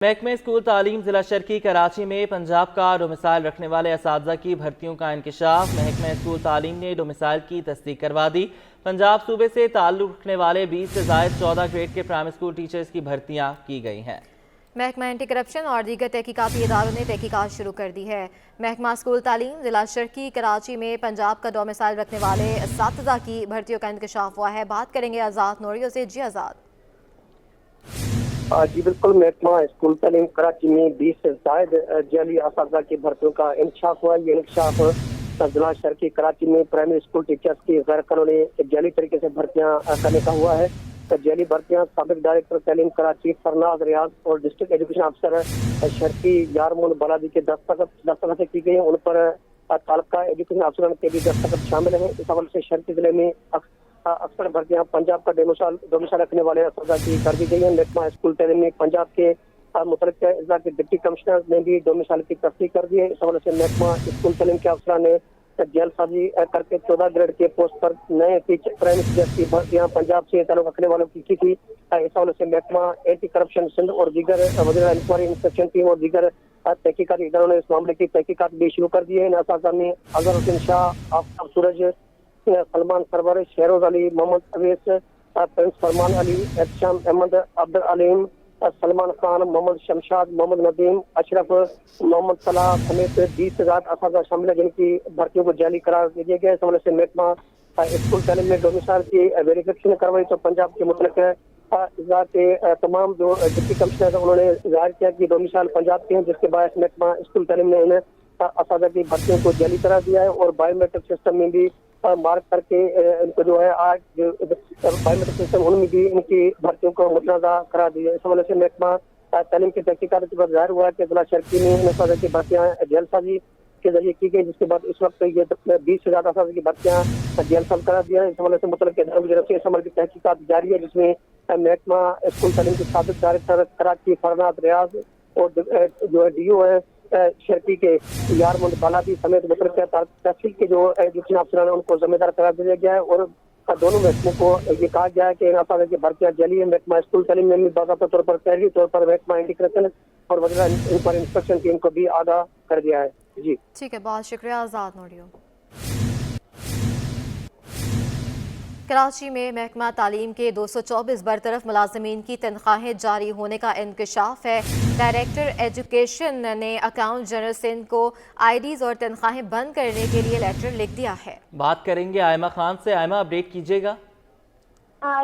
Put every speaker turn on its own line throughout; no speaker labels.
محکمہ اسکول تعلیم ضلع شرقی کراچی میں پنجاب کا ڈومیسائل رکھنے والے اساتذہ کی بھرتیوں کا انکشاف۔ محکمہ اسکول تعلیم نے ڈومیسائل کی تصدیق کروا دی۔ پنجاب صوبے سے تعلق رکھنے والے 20 سے زائد 14 گریڈ کے پرائمری اسکول ٹیچرز کی بھرتیاں کی گئی ہیں۔
محکمہ اینٹی کرپشن اور دیگر تحقیقاتی اداروں نے تحقیقات شروع کر دی ہے۔ محکمہ اسکول تعلیم ضلع شرقی کراچی میں پنجاب کا ڈومیسائل رکھنے والے اساتذہ کی بھرتیوں کا انکشاف ہوا ہے۔ بات کریں گے آزاد نوریو سے۔ جی آزاد۔
جی بالکل، محکمہ اسکول تعلیم کراچی میں 20 سے زائد جعلی اساتذہ کی بھرتیوں کا انکشاف ہوا ہے۔ یہ انکشاف ضلع شرقی کراچی میں پرائمری اسکول ٹیچرز کی غیر قانونی جعلی طریقے سے بھرتیاں کرنے کا ہوا ہے۔ جعلی بھرتیاں سابق ڈائریکٹر تعلیم کراچی فرناز ریاض اور ڈسٹرکٹ ایجوکیشن افسر شرقی یارمون بلادی کے دستخط سے کی گئی ہیں۔ ان پر تعلقہ ایجوکیشن افسران کے بھی دستخط شامل ہیں۔ اس حوالے سے شرقی ضلع میں اکثر بھرتیاں پنجاب کا ڈومیسائل رکھنے والے اساتذہ کی کر دی گئی ہیں۔ محکمہ اسکول تعلیم میں پنجاب کے متعلقہ اضلاع کے ڈپٹی کمشنر نے بھی ڈومیسائل کی تصدیق کر دی ہے۔ اس حوالے سے محکمہ اسکول تعلیم کے افسران نے جیل سازی کر کے 14 گریڈ کے پوسٹ پر نئے پرائمری ٹیچر کی بھرتیاں پنجاب سے تعلق رکھنے والوں کی تھی۔ اس حوالے سے محکمہ اینٹی کرپشن سندھ اور دیگر وزیر انکوائری انسپیکشن ٹیم اور دیگر تحقیقاتی اداروں نے اس معاملے کی تحقیقات بھی شروع کر دی ہے۔ ان اساتذہ میں اظہر حسین شاہ، آفتاب سورج، سلمان سرور، شہروز علی، محمد اویس، پرنس فرمان علی، احتشام احمد، عبدالعلیم، سلمان خان، محمد شمشاد، محمد ندیم، اشرف، محمد صلاح سمیت 20 سے زیادہ اساتذہ شامل ہیں جن کی بھرتیوں کو جعلی قرار دیا گیا ہے۔ اس حوالے سے محکمہ اسکول تعلیم میں ڈومیسائل کی ویریفیکیشن کروائی تو پنجاب کے متعلقہ اضلاع کے تمام جو ڈپٹی کمشنر ہیں انہوں نے ظاہر کیا کہ ڈومیسائل پنجاب کے ہیں، جس کے باعث محکمہ اسکول تعلیم نے انہیں اساتذہ کی بھرتیوں کو جعلی قرار دیا ہے اور بایو میٹرک سسٹم میں بھی مارک کر کے ان کو جو ہے آج بایو میٹرک سسٹم ان میں بھی ان کی بھرتیوں کو متنازع قرار دیا ہے۔ اس حوالے سے محکمہ تعلیم کی تحقیقات کے بعد ظاہر ہوا ہے کہ ضلع شرقی میں اساتذہ کی بھرتیاں جیل سازی کے ذریعے کی گئی، جس کے بعد اس وقت یہ 20 سے زیادہ اساتذہ کی بھرتیاں جیل ساز قرار دیا ہے۔ اس حوالے سے متعلقہ اداروں کی طرف سے اس عمل کی تحقیقات جاری ہے، جس میں محکمہ اسکول تعلیم کے سابق ڈائریکٹر کراچی فرناز ریاض اور جو ڈی او ہے شرقی کے یارمون بلادی سمیت متعلقہ تحصیل کے جو ایجوکیشن افسران ہیں ان کو ذمہ دار قرار دیا گیا ہے اور دونوں محکموں کو یہ کہا گیا ہے کہ ان اساتذہ کی بھرتیاں جعلی ہیں۔ محکمہ اسکول تعلیم میں بھی باضابطہ طور پر پہلی طور پر محکمہ اینٹی کرپشن اور وزیر انکوائری انسپیکشن ٹیم کو بھی آگاہ کر دیا ہے۔ جی
ٹھیک ہے، بہت شکریہ آزاد نوریو۔ کراچی میں محکمہ تعلیم کے 224 برطرف ملازمین کی تنخواہیں جاری ہونے کا انکشاف ہے۔ ڈائریکٹر ایجوکیشن نے اکاؤنٹ جنرل سندھ کو آئی ڈیز اور تنخواہیں بند کرنے کے لیے لیٹر لکھ دیا ہے۔
بات کریں گے آئمہ خان سے۔ آئمہ، اپڈیٹ کیجیے گا۔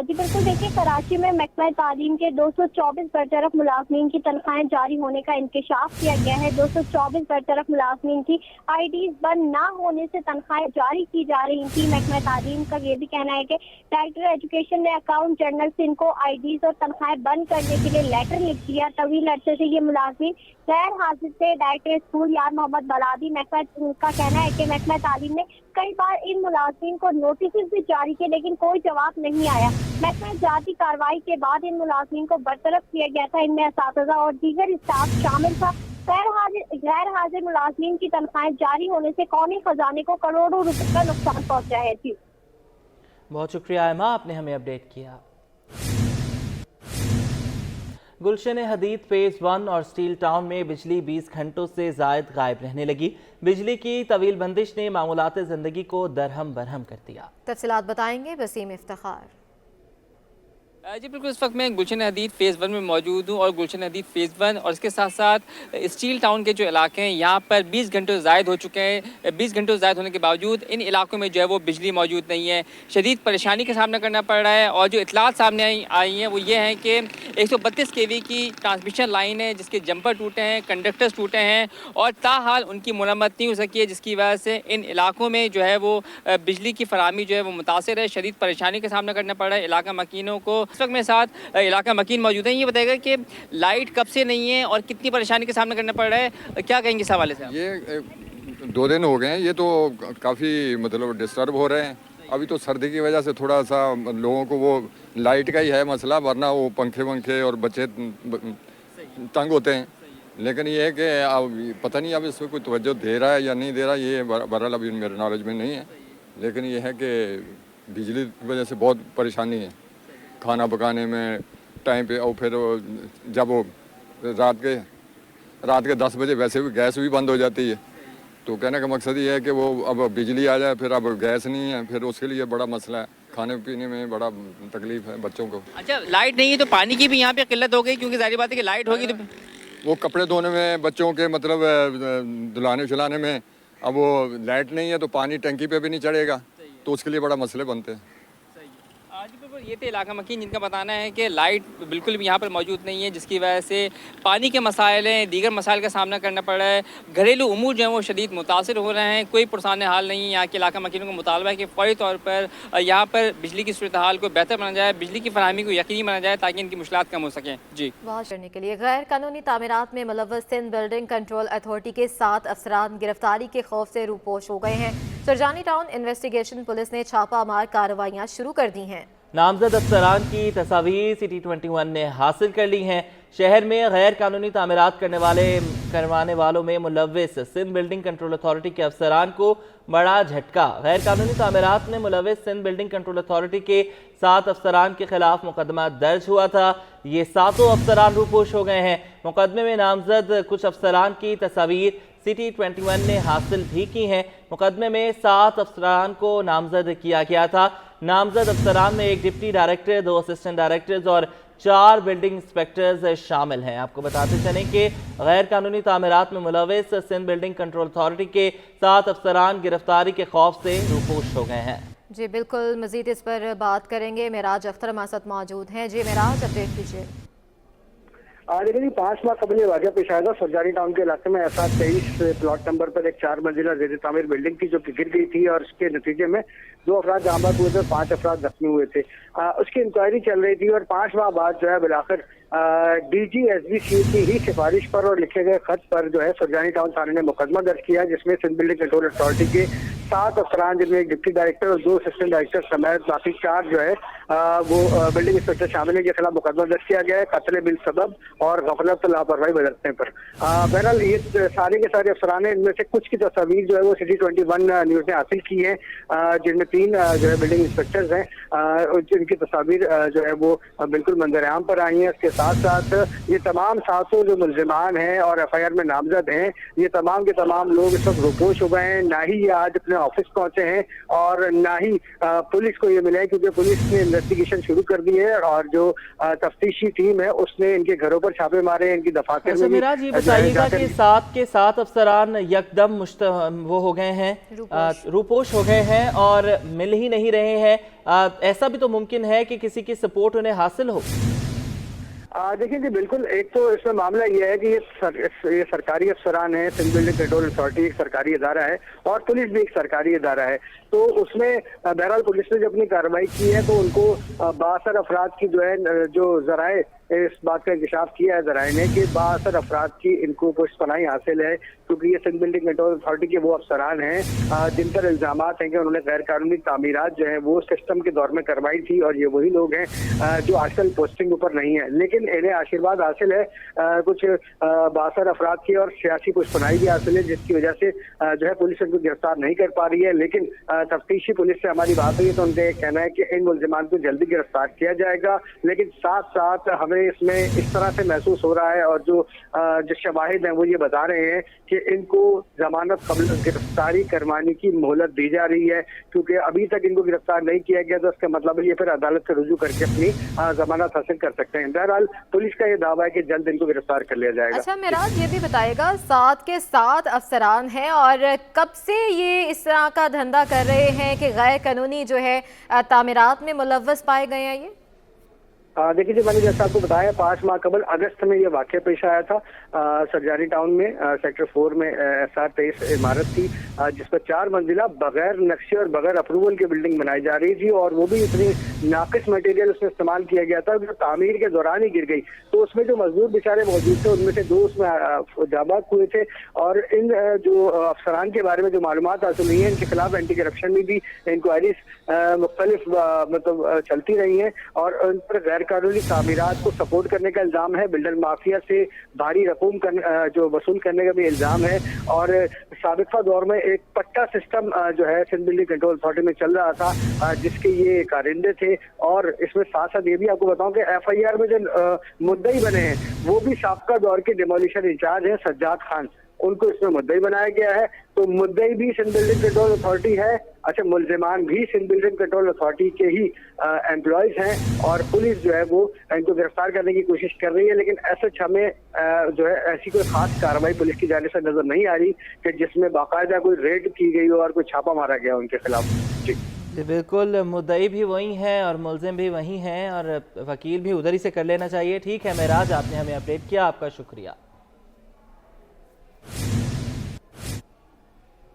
جی بالکل، دیکھیے کراچی میں محکمہ تعلیم کے 224 برطرف ملازمین کی تنخواہیں جاری ہونے کا انکشاف کیا گیا ہے۔ 224 برطرف ملازمین کی آئی ڈیز بند نہ ہونے سے تنخواہیں جاری کی جا رہی تھی۔ محکمہ تعلیم کا یہ بھی کہنا ہے کہ ڈائریکٹر ایجوکیشن نے اکاؤنٹ جنرل سندھ کو آئی ڈیز اور تنخواہیں بند کرنے کے لیے لیٹر لکھ دیا۔ طویل عرصے سے یہ ملازمین غیر حاضر تھے۔ ڈائریکٹر اسکول یار محمد بلادی محکمہ کا کہنا ہے کہ محکمہ تعلیم نے کئی بار ان ملازمین کو نوٹسز بھی جاری کیے لیکن کوئی جواب نہیں آیا۔ محکمہ جاتی کارروائی کے بعد ان ملازمین کو برطرف کیا گیا تھا۔ ان میں اساتذہ اور دیگر اسٹاف شامل تھا۔ غیر حاضر ملازمین کی تنخواہیں جاری ہونے سے قومی خزانے کو کروڑوں روپے کا نقصان پہنچا ہے۔ جی
بہت شکریہ آئمہ، آپ نے ہمیں اپڈیٹ کیا۔ گلشن حدید فیز 1 اور سٹیل ٹاؤن میں بجلی 20 گھنٹوں سے زائد غائب رہنے لگی۔ بجلی کی طویل بندش نے معمولات زندگی کو درہم برہم کر دیا۔
تفصیلات بتائیں گے وسیم افتخار۔
جی بالکل، اس وقت میں گلشن حدید فیز 1 میں موجود ہوں اور گلشن حدید فیز 1 اور اس کے ساتھ ساتھ اسٹیل ٹاؤن کے جو علاقے ہیں یہاں پر 20 گھنٹوں زائد ہو چکے ہیں۔ 20 گھنٹوں زائد ہونے کے باوجود ان علاقوں میں جو ہے وہ بجلی موجود نہیں ہے۔ شدید پریشانی کا سامنا کرنا پڑ رہا ہے اور جو اطلاعات سامنے آئی ہیں وہ یہ ہیں کہ 132 kV کی ٹرانسمیشن لائن ہے جس کے جمپر ٹوٹے ہیں، کنڈکٹرز ٹوٹے ہیں اور تاحال ان کی مرمت نہیں ہو سکی ہے، جس کی وجہ سے ان علاقوں میں جو ہے وہ بجلی کی فراہمی جو ہے وہ متاثر ہے۔ شدید پریشانی کا سامنا کرنا پڑ رہا ہے علاقہ مکینوں کو۔ اس وقت میرے ساتھ علاقہ مکین موجود ہیں، یہ بتائے گا کہ لائٹ کب سے نہیں ہے اور کتنی پریشانی کا سامنا کرنا پڑ رہا ہے، کیا کہیں گے اس حوالے سے؟
یہ 2 دن ہو گئے ہیں، یہ تو کافی مطلب ڈسٹرب ہو رہے ہیں۔ ابھی تو سردی کی وجہ سے تھوڑا سا لوگوں کو وہ لائٹ کا ہی ہے مسئلہ، ورنہ وہ پنکھے ونکھے اور بچے تنگ ہوتے ہیں۔ لیکن یہ ہے کہ پتہ نہیں اب اس پہ کوئی توجہ دے رہا ہے یا نہیں دے رہا، یہ بہرحال ابھی میرے نالج میں نہیں ہے۔ لیکن یہ ہے کہ بجلی کی وجہ سے بہت پریشانی ہے کھانا پکانے میں ٹائم پہ، اور پھر جب وہ रात के 10 बजे वैसे भी गैस भी बंद हो जाती है। तो कहने का मकसद ये है कि वो अब बिजली आ जाए, फिर अब गैस नहीं है, फिर उसके लिए बड़ा मसला है, खाने पीने में बड़ा तकलीफ है बच्चों को।
अच्छा, लाइट नहीं है तो पानी की भी यहाँ पे किल्लत हो गई, क्योंकि जाहिर बात है कि लाइट होगी तो
वो कपड़े धोने में, बच्चों के मतलब धुलाने चलाने में, अब वो लाइट नहीं है तो पानी टंकी पे भी नहीं चढ़ेगा, तो उसके लिए बड़ा मसले बनते हैं।
आज बिल्कुल ये थे इलाका मकीन जिनका बताना है कि लाइट बिल्कुल भी यहाँ पर मौजूद नहीं है, जिसकी वजह से पानी के मसाइल हैं, दीगर मसाइल का सामना करना पड़ रहा है। घरेलू उमूर जो है वो शदीद मुतासिर हो रहे हैं। कोई पुरसान हाल नहीं है। यहाँ के इलाका मकीनों का मुतालबा है कि फौरी तौर पर यहाँ पर बिजली की सूरत हाल को बेहतर बनाया जाए, बिजली की फरहमी को यकीनी बनाया जाए ताकि इनकी मुश्किलात कम हो सकें। जी,
बात करने के लिए गैर कानूनी तामीरात में मुलव्वस सिंध बिल्डिंग कंट्रोल अथॉरिटी के 7 अफसरान गिरफ्तारी के खौफ से रूपोश हो गए हैं। सरजानी टाउन इन्वेस्टिगेशन पुलिस ने छापामार कार्रवाइयाँ शुरू कर दी हैं।
नामजद अफसरान की तस्वीर सिटी 21 ने हासिल कर ली हैं। शहर में गैर कानूनी तामीरात करवाने वालों में मुलव्विस सिंध बिल्डिंग कंट्रोल अथॉरिटी के अफसरान को बड़ा झटका। गैर कानूनी तामीरात में मुलव्विस सिंध बिल्डिंग कंट्रोल अथॉरिटी के 7 अफसरान के खिलाफ मुकदमा दर्ज हुआ था। ये 7 अफसरान रूपोश हो गए हैं। मुकदमे में नामजद कुछ अफसरान की तस्वीर सिटी 21 ने हासिल भी की हैं। मुकदमे में 7 अफसरान को नामजद किया गया था। नामजद अफसरान में एक डिप्टी डायरेक्टर, 2 असिस्टेंट डायरेक्टर्स और 4 बिल्डिंग इंस्पेक्टर्स शामिल हैं। आपको बताते चलें कि गैर कानूनी तामीरात में मुलव्विस सिंध बिल्डिंग कंट्रोल अथॉरिटी के 7 अफसरान गिरफ्तारी के खौफ से रूपोश हो गए हैं।
जी बिल्कुल, मजीद इस पर बात करेंगे। मेराज अख्तर हमारे साथ मौजूद हैं। जी मेराज, अपडेट कीजिए।
देखिए जी, 5 माह कबल ये वाक़या पेश आया था सरजानी टाउन के इलाके में। ऐसा 23 प्लॉट नंबर पर एक 4 मंजिला ज़ेर तामीर बिल्डिंग थी जो कि गिर गई थी और उसके नतीजे में 2 अफराद जहां हुए थे, 5 अफराद जख्मी हुए थे। उसकी इंक्वायरी चल रही थी और 5 माह बाद जो है बिलाखिर DGSBC की ही सिफारिश पर और लिखे गए खत पर जो है सरजानी टाउन थाने ने मुकदमा दर्ज किया, जिसमें सिंध बिल्डिंग कंट्रोल अथॉरिटी के 7 अफसरान, जिनमें एक डिप्टी डायरेक्टर और 2 असिस्टेंट डायरेक्टर समेत बाकी 4 जो है वो बिल्डिंग इंस्पेक्टर शामिल है, के खिलाफ मुकदमा दर्ज किया गया है कत्ल बिल सबब और गफलत लापरवाही बरतने पर। बहरहाल ये सारे के सारे अफसरान, इनमें से कुछ की तस्वीर जो है वो सिटी 21 न्यूज़ ने हासिल की है, जिनमें 3 जो है बिल्डिंग इंस्पेक्टर्स हैं, जिनकी तस्वीर जो है वो बिल्कुल मंजर-ए-आम पर आई है। इसके साथ साथ ये तमाम 700 जो मुल्जिमान हैं और FIR में नामजद हैं, ये तमाम के तमाम लोग इस वक्त रूपोश हो गए हैं। ना ही ये आज अपने ऑफिस पहुंचे हैं और ना ही पुलिस को ये मिला है, क्योंकि पुलिस ने इन्वेस्टिगेशन शुरू कर दी है और जो तफ्तीशी टीम है उसने इनके घरों पर छापे मारे हैं, इनकी दफातर में।
मेराज, ये बताइएगा कि 7 के 7 अफसरान यकदम वो हो गए हैं, रूपोश हो गए हैं और मिल ही नहीं रहे हैं। ऐसा भी तो मुमकिन है कि किसी की सपोर्ट उन्हें हासिल हो?
देखिए जी, बिल्कुल। एक तो इसमें मामला ये है कि ये सरकारी अफसरान है, सिंध बिल्डिंग कंट्रोल अथॉरिटी एक सरकारी इदारा है और पुलिस भी एक सरकारी इदारा है। तो उसमें बहरहाल पुलिस ने जो अपनी कार्रवाई की है तो उनको 62 अफराद की जो है जो जराए इस बात का इंकशाफ किया है जराए ने कि 62 अफराद की इनको पुष्पनाही हासिल है, क्योंकि ये सिंध बिल्डिंग कंट्रोल अथॉरिटी के वो अफसरान हैं जिन पर इल्जामात हैं कि उन्होंने गैर कानूनी तामीरात जो है वो सिस्टम के दौर में करवाई थी, और ये वही लोग हैं जो आजकल पोस्टिंग ऊपर नहीं है। लेकिन इन्हें आशीर्वाद हासिल है कुछ 62 अफराद की और सियासी पुष्पनाही भी हासिल है, जिसकी वजह से जो है पुलिस इनको गिरफ्तार नहीं कर पा रही है। लेकिन तफ्तीशी पुलिस से हमारी बात हुई है तो उनका ये कहना है कि इन मुल्जिमान को जल्दी गिरफ्तार किया जाएगा। लेकिन साथ साथ हमें इसमें इस तरह से महसूस हो रहा है और जो शवाहिद हैं वो ये बता रहे हैं कि इनको जमानत कबल गिरफ्तारी करवाने की मोहलत दी जा रही है, क्योंकि अभी तक इनको गिरफ्तार नहीं किया गया तो इसका मतलब ये फिर अदालत से रुजू करके अपनी जमानत हासिल कर सकते हैं। बहरहाल पुलिस का ये दावा है कि जल्द इनको गिरफ्तार कर लिया जाएगा।
अच्छा मेराज, ये भी बताएगा 7 के 7 अफसरान हैं और कब से ये इस तरह का धंधा कर रहे हैं कि गैर कानूनी जो है तामीरात में मुलव्वस पाए गए हैं? ये
देखिए जी, मैंने जैसा आपको बताया 5 माह कबल अगस्त में ये वाक़या पेश आया था। सरजानी टाउन में सेक्टर 4 में SR 23 इमारत थी जिस पर 4 मंजिला बगैर नक्शे और बगैर अप्रूवल की बिल्डिंग बनाई जा रही थी, और वो भी इतनी नाकिस मटेरियल उसमें इस्तेमाल किया गया था जो तामीर के दौरान ही गिर गई। तो उसमें जो मजदूर बेचारे मौजूद थे उनमें से 2 उसमें जाबाज हुए थे, और इन जो अफसरान के बारे में जो मालूमात हासिल हुई है इनके खिलाफ एंटी करप्शन में भी इंक्वायरीज मुख्तलिफ मतलब चलती रही हैं और उन पर गैर कानूनी तामीरात को सपोर्ट करने का इल्जाम है, बिल्डर माफिया से भारी रकूम जो वसूल करने का भी इल्जाम है। और साबिका दौर में एक पट्टा सिस्टम जो है सिंध बिल्डिंग कंट्रोल अथॉरिटी में चल रहा था, जिसके ये कारिंदे थे। और इसमें साथ साथ ये भी आपको बताऊं कि FIR में जो मुद्दई बने हैं वो भी साबिका दौर के डिमोलिशन इंचार्ज है सज्जाद खान, उनको इसमें मुद्दई बनाया गया है। तो मुद्दई भी सिंध बिल्डिंग कंट्रोल अथॉरिटी है, अच्छा मुल्जिमान भी सिंध बिल्डिंग कंट्रोल अथॉरिटी के ही एम्प्लॉयज हैं। और पुलिस जो है वो इनको गिरफ्तार करने की कोशिश कर रही है, लेकिन SH हमें जो है ऐसी कोई खास कार्रवाई पुलिस की जानिब से नजर नहीं आ रही कि जिसमें बाकायदा कोई रेड की गई हो और कोई छापा मारा गया उनके खिलाफ। जी
बिल्कुल, मुद्दई भी वही हैं और मुलजिम भी वही हैं और वकील भी उधर ही से कर लेना चाहिए। ठीक है महराज, आपने हमें अपडेट किया, आपका शुक्रिया।